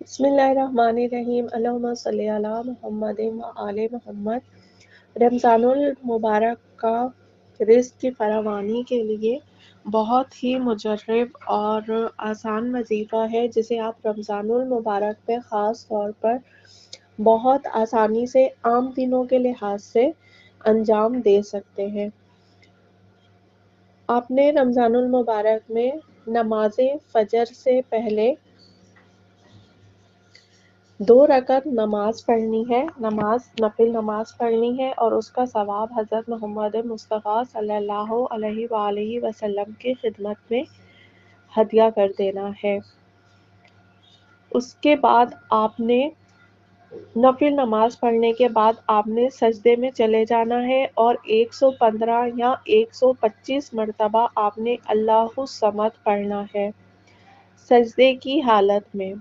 بسم اللہ الرحمن الرحیم، اللہم صلی علی محمد و آل محمد۔ رمضان المبارک کا رزق کی فراوانی کے لیے بہت ہی مجرب اور آسان وظیفہ ہے، جسے آپ رمضان المبارک میں خاص طور پر بہت آسانی سے عام دنوں کے لحاظ سے انجام دے سکتے ہیں۔ آپ نے رمضان المبارک میں نماز فجر سے پہلے 2 رکعت نماز پڑھنی ہے، نفل نماز پڑھنی ہے، اور اس کا ثواب حضرت محمد مصطفیٰ صلی اللہ علیہ وآلہ وسلم کی خدمت میں ہدیہ کر دینا ہے۔ اس کے بعد آپ نے نفل نماز پڑھنے کے بعد آپ نے سجدے میں چلے جانا ہے، اور 115 یا 125 مرتبہ آپ نے اللہ الصمد پڑھنا ہے۔ سجدے کی حالت میں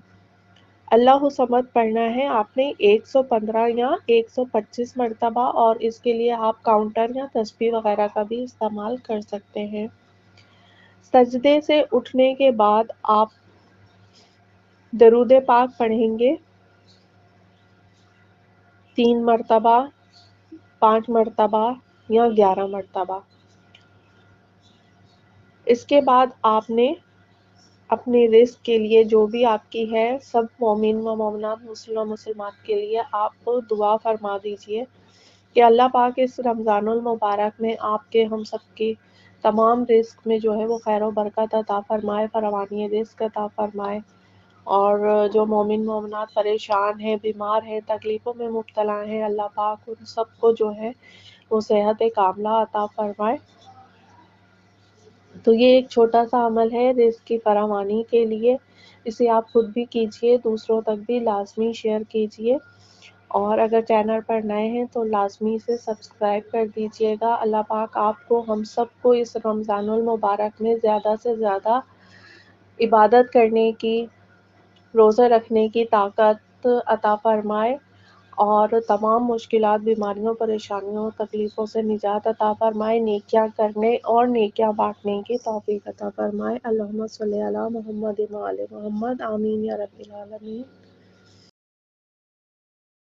اللہ الصمد پڑھنا ہے آپ نے 115 یا 125 مرتبہ، اور اس کے لیے آپ کاؤنٹر یا تسبیح وغیرہ کا بھی استعمال کر سکتے ہیں۔ سجدے سے اٹھنے کے بعد آپ درود پاک پڑھیں گے 3 مرتبہ، 5 مرتبہ یا 11 مرتبہ۔ اس کے بعد آپ نے اپنے رزق کے لیے جو بھی آپ کی ہے، سب مومن و مومنات، مسلم و مسلمات کے لیے آپ دعا فرما دیجئے کہ اللہ پاک اس رمضان المبارک میں آپ کے ہم سب کی تمام رزق میں جو ہے وہ خیر و برکت عطا فرمائے، فراوانی رزق عطا فرمائے، اور جو مومن مومنات پریشان ہیں، بیمار ہیں، تکلیفوں میں مبتلا ہیں، اللہ پاک ان سب کو جو ہے وہ صحت کاملہ عطا فرمائے۔ تو یہ ایک چھوٹا سا عمل ہے رزق کی فراوانی کے لیے، اسے آپ خود بھی کیجئے، دوسروں تک بھی لازمی شیئر کیجئے، اور اگر چینل پر نئے ہیں تو لازمی سے سبسکرائب کر دیجئے گا۔ اللہ پاک آپ کو، ہم سب کو اس رمضان المبارک میں زیادہ سے زیادہ عبادت کرنے کی، روزہ رکھنے کی طاقت عطا فرمائے، اور تمام مشکلات، بیماریوں، پریشانیوں، تکلیفوں سے نجات عطا فرمائے، نیکیاں کرنے اور نیکیاں بانٹنے کی توفیق عطا فرمائے۔ اللہم صلی علی محمد و آل محمد، آمین یا رب العالمین۔